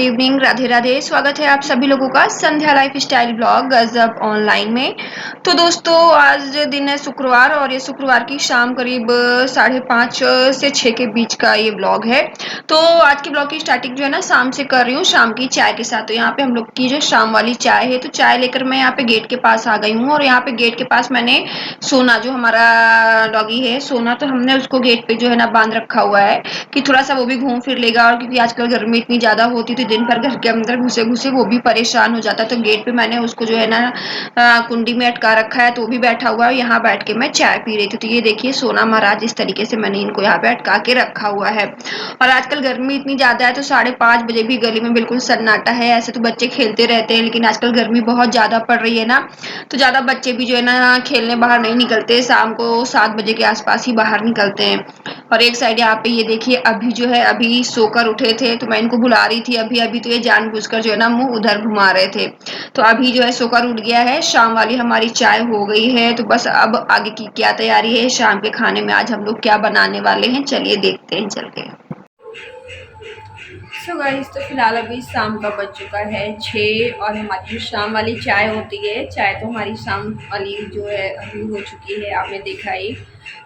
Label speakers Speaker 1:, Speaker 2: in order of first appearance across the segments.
Speaker 1: Evening, Radhe Radhe. स्वागत है आप सभी लोगों का संध्या लाइफ स्टाइल ब्लॉग गजब ऑनलाइन में। तो दोस्तों, आज दिन है शुक्रवार और ये शुक्रवार की शाम करीब 5:30 से 6 के बीच का ये ब्लॉग है। तो आज के ब्लॉग की स्टार्टिंग जो है ना शाम से कर रही हूँ, शाम की चाय के साथ। तो यहाँ पे हम लोग की जो शाम वाली चाय है, तो चाय लेकर मैं यहाँ पे गेट के पास आ गई हूँ। और यहाँ पे गेट के पास मैंने सोना, जो हमारा डॉगी है सोना, तो हमने उसको गेट पे जो है ना बांध रखा हुआ है कि थोड़ा सा वो भी घूम फिर लेगा। और क्योंकि आजकल गर्मी इतनी ज़्यादा होती, तो दिन भर घर के अंदर घुसे घुसे वो भी परेशान हो जाता। तो गेट पे मैंने उसको जो है ना कुंडी में अटका रखा है, तो वो भी बैठा हुआ है। यहाँ बैठ के मैं चाय पी रही थी। तो ये देखिए सोना महाराज, इस तरीके से मैंने इनको यहाँ पे अटका के रखा हुआ है। और आजकल गर्मी इतनी ज़्यादा है, तो 5:30 बजे भी गली में बिल्कुल सन्नाटा है। ऐसे तो बच्चे खेलते रहते हैं, लेकिन आजकल गर्मी बहुत ज़्यादा पड़ रही है ना, तो ज़्यादा बच्चे भी जो है ना खेलने बाहर नहीं निकलते। शाम को 7 बजे के आसपास ही बाहर निकलते हैं। और एक साइड यहाँ पे ये देखिए, अभी जो है अभी सोकर उठे थे, तो मैं इनको बुला रही थी अभी अभी, तो ये जानबूझकर जो है ना मुंह उधर घुमा रहे थे। तो अभी जो है सोकर उठ गया है। शाम वाली हमारी चाय हो गई है, तो बस अब आगे की क्या तैयारी है, शाम के खाने में आज हम लोग क्या बनाने वाले हैं, चलिए देखते हैं चल के। सो गाइस, तो फिलहाल अभी शाम का बज चुका है 6 और हमारी जो शाम वाली चाय होती है, चाय तो हमारी शाम वाली जो है अभी हो चुकी है, आपने देखा ही।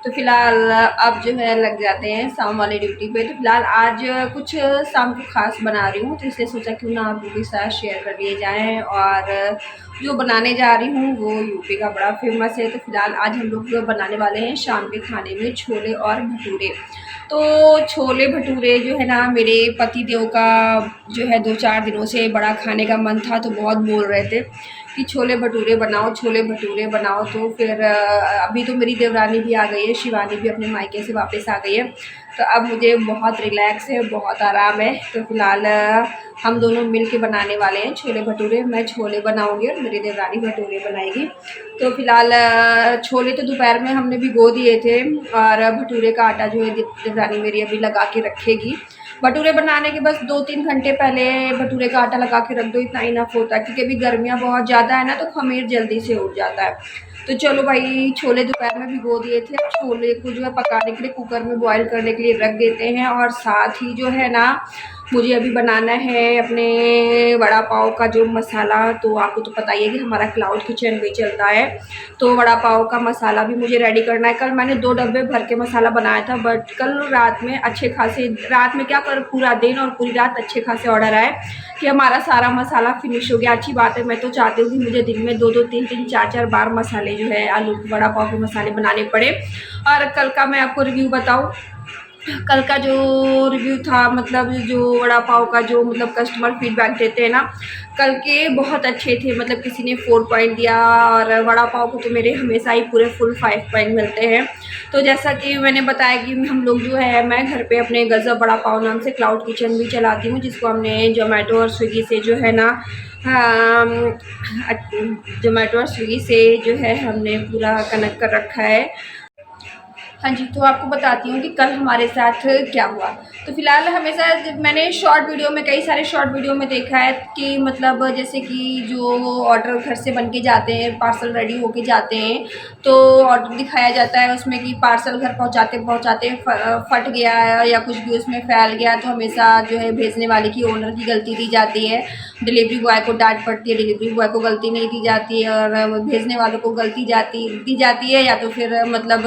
Speaker 1: तो फिलहाल अब जो है लग जाते हैं शाम वाली ड्यूटी पे। तो फिलहाल आज कुछ शाम को खास बना रही हूँ, तो इसलिए सोचा क्यों ना आप लोगों के साथ शेयर कर लिए जाएँ। और जो बनाने जा रही हूँ वो यूपी का बड़ा फेमस है। तो फिलहाल आज हम लोग बनाने वाले हैं शाम के खाने में छोले और भटूरे। तो छोले भटूरे जो है ना, मेरे पति देव का जो है 2-4 दिनों से बड़ा खाने का मन था, तो बहुत बोल रहे थे कि छोले भटूरे बनाओ, छोले भटूरे बनाओ। तो फिर अभी तो मेरी देवरानी भी आ गई है, शिवानी भी अपने मायके से वापस आ गई है। तो अब मुझे बहुत रिलैक्स है, बहुत आराम है। तो फिलहाल हम दोनों मिल के बनाने वाले हैं छोले भटूरे। मैं छोले बनाऊंगी और मेरी देवरानी भटूरे बनाएगी। तो फिलहाल छोले तो दोपहर में हमने भिगो दिए थे, और भटूरे का आटा जो है देवरानी मेरी अभी लगा के रखेगी। भटूरे बनाने के बस 2-3 घंटे पहले भटूरे का आटा लगा के रख दो, इतना इनफ होता है, क्योंकि अभी गर्मियाँ बहुत ज़्यादा है ना, तो खमीर जल्दी से उठ जाता है। तो चलो भाई, छोले दोपहर में भिगो दिए थे, छोले को जो है पकाने के लिए कुकर में बॉईल करने के लिए रख देते हैं। और साथ ही जो है ना, मुझे अभी बनाना है अपने वड़ा पाव का जो मसाला। तो आपको तो पता ही है कि हमारा क्लाउड किचन भी चलता है, तो वड़ा पाव का मसाला भी मुझे रेडी करना है। कल मैंने 2 डब्बे भर के मसाला बनाया था, बट कल रात में अच्छे खासे, रात में क्या कर, पूरा दिन और पूरी रात अच्छे खासे ऑर्डर आए कि हमारा सारा मसाला फिनिश हो गया। अच्छी बात है, मैं तो चाहती हूँ कि मुझे दिन में 2-2, 3-3, 4-4 बार मसाले जो है आलू वड़ा पाव के मसाले बनाने पड़े। और कल का मैं आपको रिव्यू बताऊँ, कल का जो रिव्यू था, मतलब जो वड़ा पाव का जो मतलब कस्टमर फीडबैक देते हैं ना, कल के बहुत अच्छे थे। मतलब किसी ने 4 पॉइंट दिया, और वड़ा पाव को तो मेरे हमेशा ही पूरे फुल 5 पॉइंट मिलते हैं। तो जैसा कि मैंने बताया कि हम लोग जो है, मैं घर पे अपने गज़ब वड़ा पाव नाम से क्लाउड किचन भी चलाती हूँ, जिसको हमने जोमेटो और स्विगी से जो है ना, जोमेटो और स्विगी से जो है हमने पूरा कनेक्ट कर रखा है। हाँ जी, तो आपको बताती हूँ कि कल हमारे साथ क्या हुआ। तो फिलहाल हमेशा मैंने शॉर्ट वीडियो में, कई सारे शॉर्ट वीडियो में देखा है कि मतलब जैसे कि जो ऑर्डर घर से बन के जाते हैं, पार्सल रेडी होके जाते हैं, तो ऑर्डर दिखाया जाता है उसमें कि पार्सल घर पहुँचाते पहुँचाते फट गया या कुछ भी उसमें फैल गया, तो हमेशा जो है भेजने वाले की, ओनर की गलती दी जाती है। डिलीवरी बॉय को डांट पड़ती है, डिलीवरी बॉय को गलती नहीं दी जाती है, और भेजने वालों को गलती दी जाती है, या तो फिर मतलब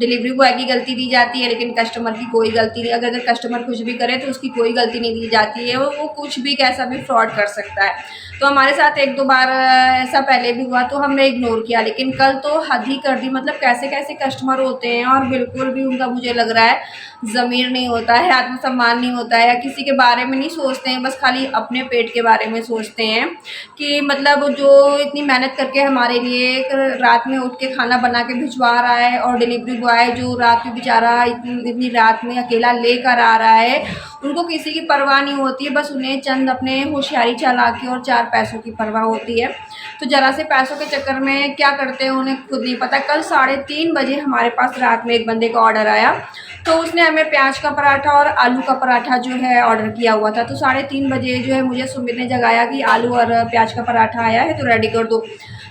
Speaker 1: डिलीवरी बॉय की गलती दी जाती है, लेकिन कस्टमर की कोई गलती नहीं। अगर कस्टमर कुछ भी करे तो उसकी कोई गलती नहीं दी जाती है, वो कुछ भी कैसा भी फ्रॉड कर सकता है। तो हमारे साथ 1-2 बार ऐसा पहले भी हुआ, तो हमने इग्नोर किया। लेकिन कल तो हद ही कर दी, मतलब कैसे कैसे कस्टमर होते हैं, और बिल्कुल भी उनका मुझे लग रहा है ज़मीर नहीं होता है, आत्मसम्मान नहीं होता है, या किसी के बारे में नहीं सोचते हैं, बस खाली अपने पेट के बारे में सोचते हैं। कि मतलब जो इतनी मेहनत करके हमारे लिए रात में उठ के खाना बना के भिजवा रहा है, और डिलीवरी बॉय जो रात में बेचारा इतनी रात में अकेला लेकर आ रहा है, उनको किसी की परवाह नहीं होती है, बस उन्हें चंद अपने होशियारी चालाकी और 4 पैसों की परवाह होती है। तो ज़रा से पैसों के चक्कर में क्या करते हैं उन्हें खुद नहीं पता। कल 3:30 बजे हमारे पास रात में एक बंदे का ऑर्डर आया, तो उसने हमें प्याज का पराठा और आलू का पराठा जो है ऑर्डर किया हुआ था। तो 3:30 बजे जो है मुझे सुमित ने जगाया कि आलू और प्याज का पराठा आया है, तो रेडी कर दो।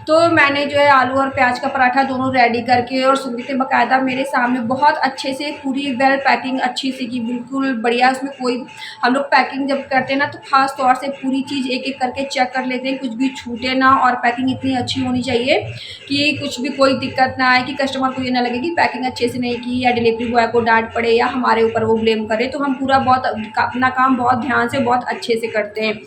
Speaker 1: तो मैंने जो है आलू और प्याज का पराठा दोनों रेडी करके और सुमित ने बाकायदा मेरे सामने बहुत अच्छे से पूरी वेल पैकिंग अच्छी सी की, बिल्कुल बढ़िया। उसमें कोई, हम लोग पैकिंग जब करते हैं ना तो खास तौर से पूरी चीज़ एक एक करके चेक कर लेते हैं, कुछ भी छूटे ना, और पैकिंग इतनी अच्छी होनी चाहिए कि कुछ भी कोई दिक्कत ना आए, कि कस्टमर को ये ना लगे कि पैकिंग अच्छे से नहीं की या डिलीवरी बॉय को डांट पड़े या हमारे ऊपर वो ब्लेम करे। तो हम पूरा बहुत अपना काम बहुत ध्यान से बहुत अच्छे से करते हैं।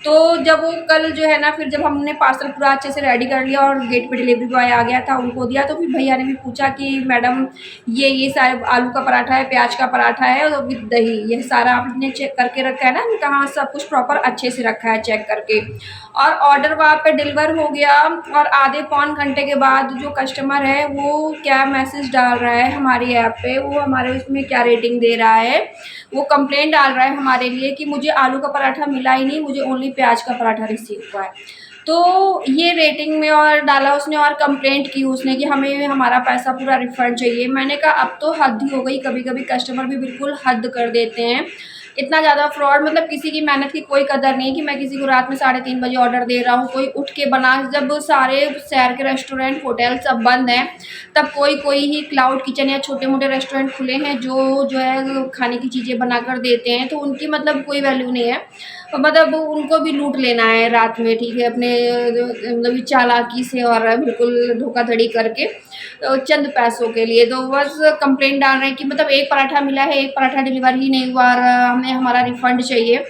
Speaker 1: तो जब वो कल जो है ना, फिर जब हमने पार्सल पूरा अच्छे से रेडी कर लिया और गेट पे डिलीवरी बॉय आ गया था, उनको दिया, तो फिर भैया ने भी पूछा कि मैडम ये सारे आलू का पराठा है, प्याज का पराठा है और विद दही, ये सारा आपने चेक करके रखा है ना? मैंने कहा सब कुछ प्रॉपर अच्छे से रखा है चेक करके। और ऑर्डर वहाँ पे डिलीवर हो गया, और आधे पौन घंटे के बाद जो कस्टमर है वो क्या मैसेज डाल रहा है हमारी ऐप पे, वो हमारे उसमें क्या रेटिंग दे रहा है, वो कंप्लेंट डाल रहा है हमारे लिए कि मुझे आलू का पराठा मिला ही नहीं, मुझे ओनली प्याज का पराठा रिसीव हुआ है। तो ये रेटिंग में और डाला उसने, और कंप्लेंट की उसने कि हमें हमारा पैसा पूरा रिफंड चाहिए। मैंने कहा अब तो हद ही हो गई, कभी कभी कस्टमर भी बिल्कुल हद कर देते हैं, इतना ज़्यादा फ्रॉड, मतलब किसी की मेहनत की कोई कदर नहीं कि मैं किसी को रात में 3:30 बजे ऑर्डर दे रहा हूँ, कोई उठ के बना, जब सारे शहर के रेस्टोरेंट होटल सब बंद हैं, तब कोई कोई ही क्लाउड किचन या छोटे मोटे रेस्टोरेंट खुले हैं जो है खाने की चीज़ें बनाकर देते हैं, तो उनकी मतलब कोई वैल्यू नहीं है। मतलब उनको भी लूट लेना है रात में, ठीक है, अपने मतलब चालाकी से और बिल्कुल धोखाधड़ी करके चंद पैसों के लिए। तो बस कंप्लेंट डाल रहे हैं कि मतलब एक पराठा मिला है, एक पराठा डिलीवर ही नहीं हुआ और हमें हमारा रिफंड चाहिए।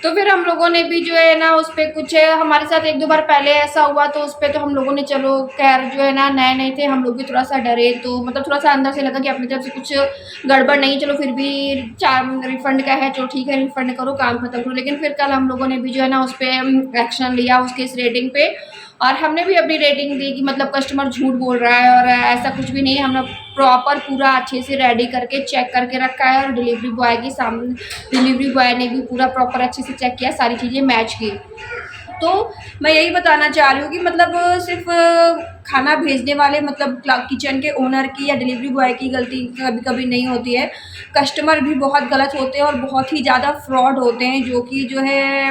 Speaker 1: तो फिर हम लोगों ने भी जो है ना उस पर कुछ, हमारे साथ एक दो बार पहले ऐसा हुआ, तो उस पर तो हम लोगों ने चलो खैर जो है ना, नए नए थे हम लोग भी थोड़ा सा डरे, तो मतलब थोड़ा सा अंदर से लगा कि अपनी तरफ से कुछ गड़बड़ नहीं, चलो फिर भी चार रिफंड का है, चलो ठीक है रिफंड करो, काम खत्म करो। लेकिन फिर कल हम लोगों ने भी जो है ना उस पर एक्शन लिया उसके इस रेटिंग पे, और हमने भी अपनी रेटिंग दी कि मतलब कस्टमर झूठ बोल रहा है और ऐसा कुछ भी नहीं है। हमने प्रॉपर पूरा अच्छे से रेडी करके चेक करके रखा है, और डिलीवरी बॉय के सामने डिलीवरी बॉय ने भी पूरा प्रॉपर अच्छे से चेक किया, सारी चीज़ें मैच की। तो मैं यही बताना चाह रही हूँ कि मतलब सिर्फ खाना भेजने वाले मतलब किचन के ओनर की या डिलीवरी बॉय की गलती कभी कभी नहीं होती है, कस्टमर भी बहुत गलत होते हैं और बहुत ही ज़्यादा फ्रॉड होते हैं, जो कि जो है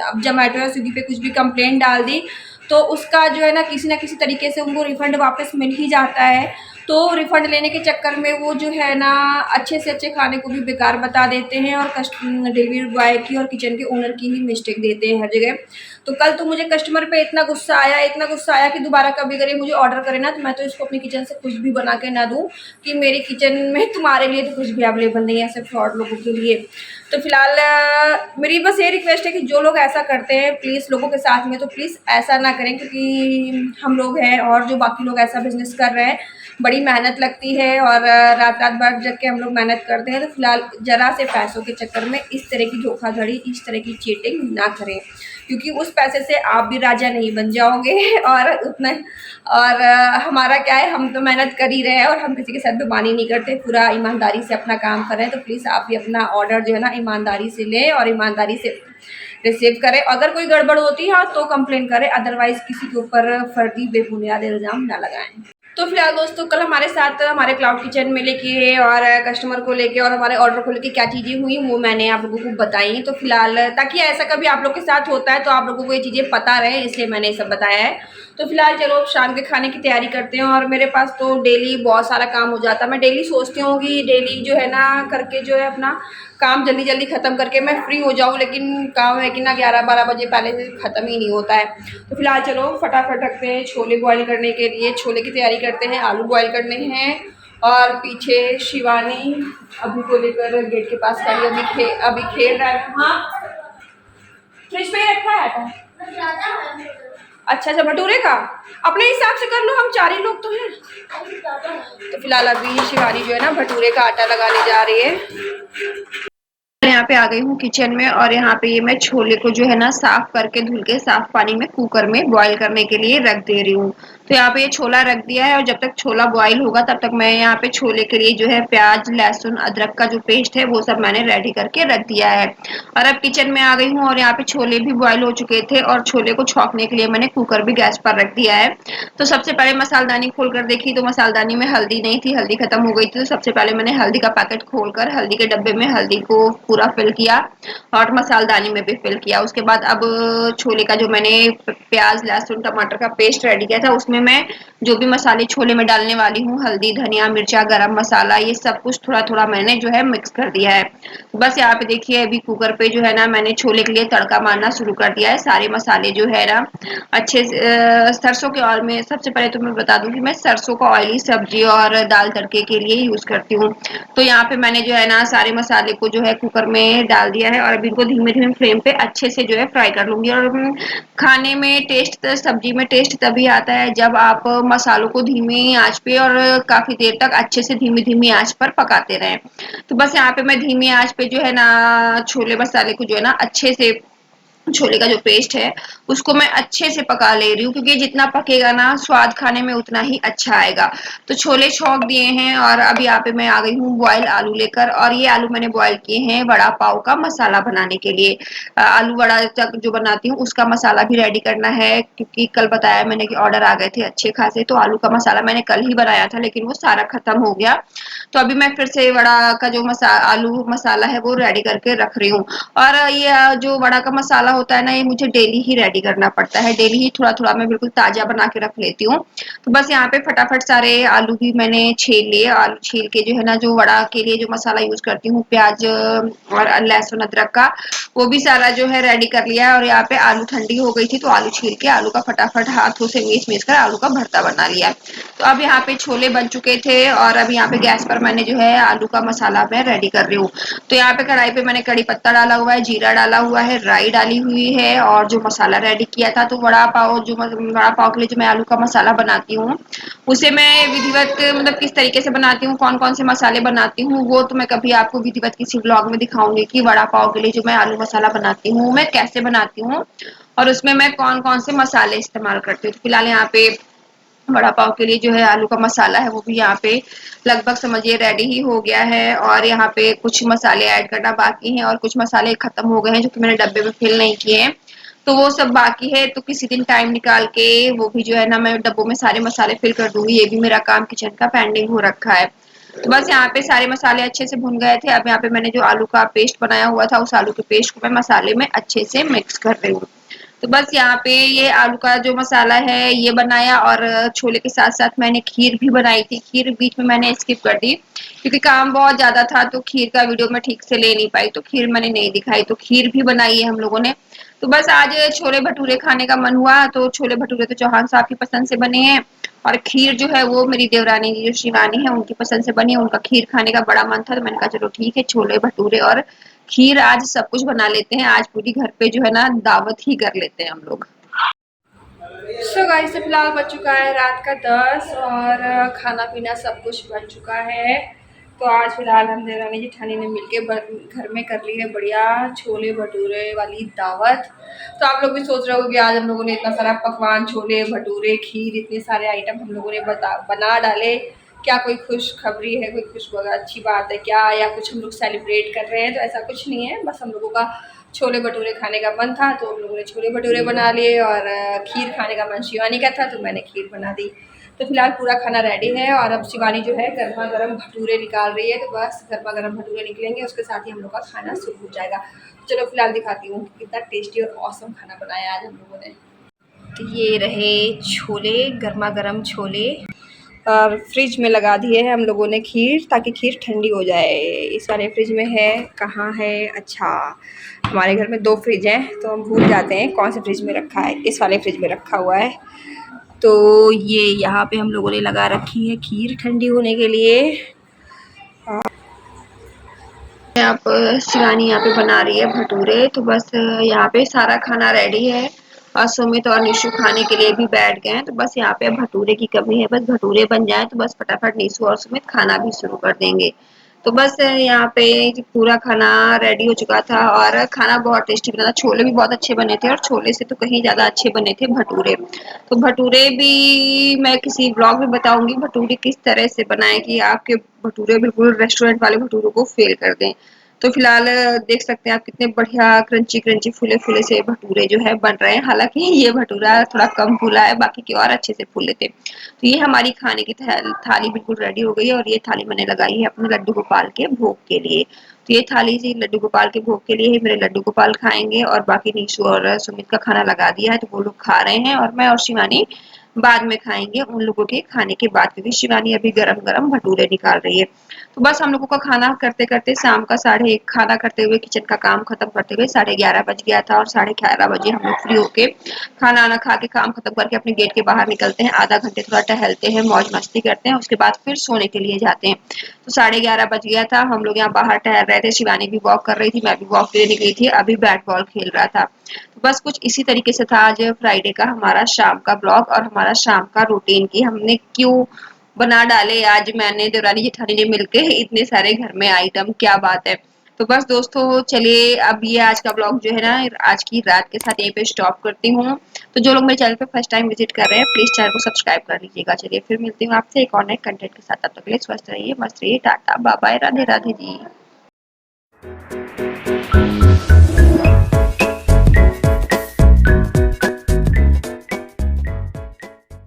Speaker 1: अब जोमेटो या स्विगी पे कुछ भी कंप्लेंट डाल दी तो उसका जो है ना किसी तरीके से उनको रिफ़ंड वापस मिल ही जाता है। तो रिफ़ंड लेने के चक्कर में वो जो है ना अच्छे से अच्छे खाने को भी बेकार बता देते हैं, और डिलीवरी बॉय की और किचन के ओनर की ही मिस्टेक देते हैं हर जगह। तो कल तो मुझे कस्टमर पे इतना गुस्सा आया कि दोबारा कभी अगर ये मुझे ऑर्डर करे ना, तो मैं तो इसको अपनी किचन से कुछ भी बना के ना दूँ कि मेरी किचन में तुम्हारे लिए तो कुछ भी अवेलेबल नहीं है ऐसे फ्रॉड लोगों के लिए। तो फिलहाल मेरी बस ये रिक्वेस्ट है कि जो लोग ऐसा करते हैं प्लीज़ लोगों के साथ में, तो प्लीज़ ऐसा ना करें, क्योंकि हम लोग हैं और जो बाकी लोग ऐसा बिजनेस कर रहे हैं, बड़ी मेहनत लगती है और रात रात भर जग के हम लोग मेहनत करते हैं। तो फिलहाल ज़रा से पैसों के चक्कर में इस तरह की धोखाधड़ी, इस तरह की चीटिंग ना करें, क्योंकि उस पैसे से आप भी राजा नहीं बन जाओगे और उतना, और हमारा क्या है, हम तो मेहनत कर ही रहे हैं और हम किसी के साथ बेईमानी नहीं करते, पूरा ईमानदारी से अपना काम कर रहे हैं। तो प्लीज़ आप भी अपना ऑर्डर जो है ना ईमानदारी से लें और ईमानदारी से रिसीव करें। अगर कोई गड़बड़ होती है तो कंप्लेन करें, अदरवाइज़ किसी के ऊपर फर्जी बेबुनियाद इल्ज़ाम ना लगाएं। तो फिलहाल दोस्तों कल हमारे साथ हमारे क्लाउड किचन में लेके और कस्टमर को लेके और हमारे ऑर्डर को लेके क्या चीज़ें हुई वो मैंने आप लोगों को बताई। तो फिलहाल ताकि ऐसा कभी आप लोग के साथ होता है तो आप लोगों को ये चीज़ें पता रहे, इसलिए मैंने ये सब बताया है। तो फिलहाल चलो शाम के खाने की तैयारी करते हैं, और मेरे पास तो डेली बहुत सारा काम हो जाता है। मैं डेली सोचती हूँ कि डेली जो है ना करके जो है अपना काम जल्दी जल्दी ख़त्म करके मैं फ्री हो जाऊँ, लेकिन काम है कि ना 11-12 बजे पहले से ख़त्म ही नहीं होता है। तो फिलहाल चलो फटाफट रखते हैं छोले बॉईल करने के लिए, छोले की तैयारी करते हैं, आलू बॉईल करने हैं, और पीछे शिवानी अभी को लेकर गेट के पास खड़ी, अभी खेल रहा है। हाँ फ्रिज पे ही रखा है आटा। अच्छा भटूरे का अपने हिसाब से कर लो, हम 4 ही लोग तो हैं। तो फिलहाल अभी शिवानी जो है ना भटूरे का आटा लगाने जा रही है। यहाँ पे आ गई हूँ किचन में, और यहाँ पे ये मैं छोले को जो है ना साफ करके धुल के साफ पानी में कुकर में बॉईल करने के लिए रख दे रही हूँ। तो यहाँ पे ये छोला रख दिया है, और जब तक छोला बॉईल होगा तब तक मैं यहाँ पे छोले के लिए जो है प्याज लहसुन अदरक का जो पेस्ट है वो सब मैंने रेडी करके रख दिया है। और अब किचन में आ गई हूँ, और यहाँ पे छोले भी बॉईल हो चुके थे, और छोले को छौंकने के लिए मैंने कुकर भी गैस पर रख दिया है। तो सबसे पहले मसालदानी खोल कर देखी तो मसालदानी में हल्दी नहीं थी, हल्दी खत्म हो गई थी। तो सबसे पहले मैंने हल्दी का पैकेट खोलकर हल्दी के डब्बे में हल्दी को पूरा फिल किया और मसालदानी में भी फिल किया। उसके बाद अब छोले का जो मैंने प्याज लहसुन टमाटर का पेस्ट रेडी किया था उसमें मैं जो भी मसाले छोले में डालने वाली हूँ, हल्दी धनिया मिर्चा गरम मसाला, ये सब कुछ थोड़ा थोड़ा मैंने जो है मिक्स कर दिया है। तो बस यहाँ पे देखिए अभी कुकर पे जो है ना मैंने छोले के लिए तड़का मारना शुरू कर दिया है। सारे मसाले जो है ना अच्छे से सरसों के ऑयल में, सबसे पहले तो मैं बता दूं कि मैं सरसों का ऑयल ही सब्जी और दाल तड़के के लिए यूज करती हूँ। तो यहाँ पे मैंने जो है ना सारे मसाले को जो है कुकर में डाल दिया है और अभी इनको धीमे धीमे फ्लेम पे अच्छे से जो है फ्राई कर लूंगी। और खाने में टेस्ट, सब्जी में टेस्ट तभी आता है जब आप मसालों को धीमी आंच पे और काफी देर तक अच्छे से धीमी धीमी आंच पर पकाते रहें। तो बस यहाँ पे मैं धीमी आंच पे जो है ना छोले मसाले को जो है ना अच्छे से, छोले का जो पेस्ट है उसको मैं अच्छे से पका ले रही हूँ, क्योंकि जितना पकेगा ना स्वाद खाने में उतना ही अच्छा आएगा। तो छोले छौंक दिए हैं और अब यहाँ पे मैं आ गई हूँ बॉयल आलू लेकर, और ये आलू मैंने बॉयल किए हैं वड़ा पाव का मसाला बनाने के लिए। आलू वड़ा तक जो बनाती हूँ उसका मसाला भी रेडी करना है, क्योंकि कल बताया मैंने कि ऑर्डर आ गए थे अच्छे खासे। तो आलू का मसाला मैंने कल ही बनाया था लेकिन वो सारा खत्म हो गया। तो अभी मैं फिर से वड़ा का जो आलू मसाला है वो रेडी करके रख रही हूँ। और ये जो वड़ा का मसाला होता है ना ये मुझे डेली ही रेडी करना पड़ता है, डेली ही थोड़ा थोड़ा मैं बिल्कुल ताजा बना के रख लेती हूँ। तो बस यहाँ पे फटाफट सारे आलू भी मैंने छील लिए। आलू छील के जो है ना जो वड़ा के लिए जो मसाला यूज करती हूँ प्याज और लहसुन अदरक का, वो भी सारा जो है रेडी कर लिया है। और यहाँ पे आलू ठंडी हो गई थी तो आलू छील के आलू का फटाफट हाथों से मीच मीच कर आलू का भरता बना लिया। तो अब यहाँ पे छोले बन चुके थे और अब यहाँ पे गैस पर मैंने जो है आलू का मसाला मैं रेडी कर रही हूँ। तो यहाँ पे कढ़ाई पे मैंने कड़ी पत्ता डाला हुआ है, जीरा डाला हुआ है, राई डाली हुई है और जो मसाला रेडी किया था, तो वड़ा पाव जो वड़ा पाव के लिए जो मैं आलू का मसाला बनाती हूँ उसे मैं विधिवत मतलब किस तरीके से बनाती हूँ, कौन कौन से मसाले बनाती हूँ, वो तो मैं कभी आपको विधिवत किसी ब्लॉग में दिखाऊंगी कि वड़ा पाव के लिए जो मैं आलू मसाला बनाती हूँ मैं कैसे बनाती हूँ और उसमें मैं कौन कौन से मसाले इस्तेमाल करती हूँ। तो फिलहाल यहाँ पे वड़ा पाव के लिए जो है आलू का मसाला है वो भी यहाँ पे लगभग समझिए रेडी ही हो गया है। और यहाँ पे कुछ मसाले ऐड करना बाकी हैं और कुछ मसाले खत्म हो गए हैं जो कि मैंने डब्बे में फिल नहीं किए हैं, तो वो सब बाकी है। तो किसी दिन टाइम निकाल के वो भी जो है ना मैं डब्बों में सारे मसाले फिल कर दूंगी, ये भी मेरा काम किचन का पेंडिंग हो रखा है। तो बस यहाँ पे सारे मसाले अच्छे से भुन गए थे। अब यहाँ पे मैंने जो आलू का पेस्ट बनाया हुआ था उस आलू के पेस्ट को मैं मसाले में अच्छे से मिक्स कर रही हूँ। तो बस यहाँ पे ये आलू का जो मसाला है ये बनाया और छोले के साथ साथ मैंने खीर भी बनाई थी। खीर बीच में मैंने स्किप कर दी क्योंकि काम बहुत ज्यादा था, तो खीर का वीडियो मैं ठीक से ले नहीं पाई, तो खीर मैंने नहीं दिखाई। तो खीर भी बनाई है हम लोगों ने। तो बस आज छोले भटूरे खाने का मन हुआ, तो छोले भटूरे तो चौहान साहब की पसंद से बने हैं और खीर जो है वो मेरी देवरानी जी जो शिवानी है उनकी पसंद से बनी है। उनका खीर खाने का बड़ा मन था तो मैंने कहा चलो ठीक है छोले भटूरे और खीर आज सब कुछ बना लेते हैं, आज पूरी घर पे जो है ना दावत ही कर लेते हैं हम लोग। सो गाइस फिलहाल बज चुका है रात का 10 और खाना पीना सब कुछ बन चुका है। तो आज फिलहाल हम देवरानी जेठानी ने मिलके घर में कर ली है बढ़िया छोले भटूरे वाली दावत। तो आप लोग भी सोच रहे हो कि आज हम लोगों ने इतना सारा पकवान छोले भटूरे खीर इतने सारे आइटम हम लोगों ने बना डाले, क्या कोई खुशखबरी है, कोई खुश अच्छी बात है क्या, या कुछ हम लोग सेलिब्रेट कर रहे हैं? तो ऐसा कुछ नहीं है, बस हम लोगों का छोले भटूरे खाने का मन था तो हम लोगों ने छोले भटूरे बना लिए और खीर खाने का मन शिवानी का था तो मैंने खीर बना दी। तो फिलहाल पूरा खाना रेडी है और अब शिवानी जो है गर्मा गर्म भटूरे निकाल रही है, तो बस गर्मा गर्म भटूरे निकलेंगे उसके साथ ही हम लोग का खाना शुरू हो जाएगा। चलो फिलहाल दिखाती हूँ कितना टेस्टी और ऑसम खाना बनाया आज हम लोगों ने। तो ये रहे छोले, गर्मा गर्म छोले, और फ्रिज में लगा दिए हैं हम लोगों ने खीर ताकि खीर ठंडी हो जाए। इस वाले फ्रिज में है, कहाँ है, अच्छा हमारे घर में 2 फ्रिज हैं तो हम भूल जाते हैं कौन से फ्रिज में रखा है। इस वाले फ्रिज में रखा हुआ है। तो ये यहाँ पे हम लोगों ने लगा रखी है खीर ठंडी होने के लिए। यहाँ पर शिवानी यहाँ पे बना रही है भटूरे। तो बस यहाँ पे सारा खाना रेडी है और सुमित और निशु खाने के लिए भी बैठ गए हैं। तो बस यहाँ पे भटूरे की कमी है, बस भटूरे बन जाए तो बस फटाफट निशु और सुमित खाना भी शुरू कर देंगे। तो बस यहाँ पे पूरा खाना रेडी हो चुका था और खाना बहुत टेस्टी बना था। छोले भी बहुत अच्छे बने थे और छोले से तो कहीं ज्यादा अच्छे बने थे भटूरे। तो भटूरे भी मैं किसी ब्लॉग में बताऊंगी भटूरे किस तरह से बनाए कि आपके भटूरे बिल्कुल रेस्टोरेंट वाले भटूरों को फेल कर दें। तो फिलहाल देख सकते हैं आप कितने बढ़िया क्रंची क्रंची फूले फूले से भटूरे जो है बन रहे हैं। हालांकि ये भटूरा थोड़ा कम फूला है, बाकी के और अच्छे से फूले थे। तो ये हमारी खाने की थाली बिल्कुल रेडी हो गई है और ये थाली मैंने लगाई है अपने लड्डू गोपाल के भोग के लिए। तो ये थाली सी लड्डू गोपाल के भोग के लिए ही मेरे लड्डू गोपाल खाएंगे और बाकी नीशु और सुमित का खाना लगा दिया है तो वो लोग खा रहे हैं और मैं और शिवानी बाद में खाएंगे उन लोगों के खाने के बाद, क्योंकि शिवानी अभी गरम गरम भटूरे निकाल रही है। तो बस हम लोगों का खाना करते करते शाम का खाना करते हुए किचन का काम खत्म करते हुए 11:30 बज गया था और 11:30 बजे हम लोग फ्री होके खाना वाना खा के काम खत्म करके अपने गेट के बाहर निकलते हैं। आधा घंटे थोड़ा टहलते हैं, मौज मस्ती करते हैं, उसके बाद फिर सोने के लिए जाते हैं। तो 11:30 बज गया था, हम लोग यहाँ बाहर टहल रहे थे, शिवानी भी वॉक कर रही थी, मैं भी वॉक के लिए निकली थी, अभी बैट बॉल खेल रहा था। तो बस कुछ इसी तरीके से था आज फ्राइडे का हमारा शाम का ब्लॉग और हमारा शाम का रूटीन की हमने क्यों बना डाले आज मैंने देवरानी जेठानी ने मिलके इतने सारे घर में आइटम, क्या बात है। तो बस दोस्तों चलिए अब ये आज का ब्लॉग जो है ना आज की रात के साथ यहीं पे स्टॉप करती हूँ। तो जो लोग मेरे चैनल पे फर्स्ट टाइम विजिट कर रहे हैं प्लीज चैनल को सब्सक्राइब कर लीजिएगा। चलिए फिर मिलती हूँ आपसे एक और नए कंटेंट के साथ, तब तक के लिए स्वस्थ रहिए, मस्त रहिए, tata bye bye, Radhe Radhe जी।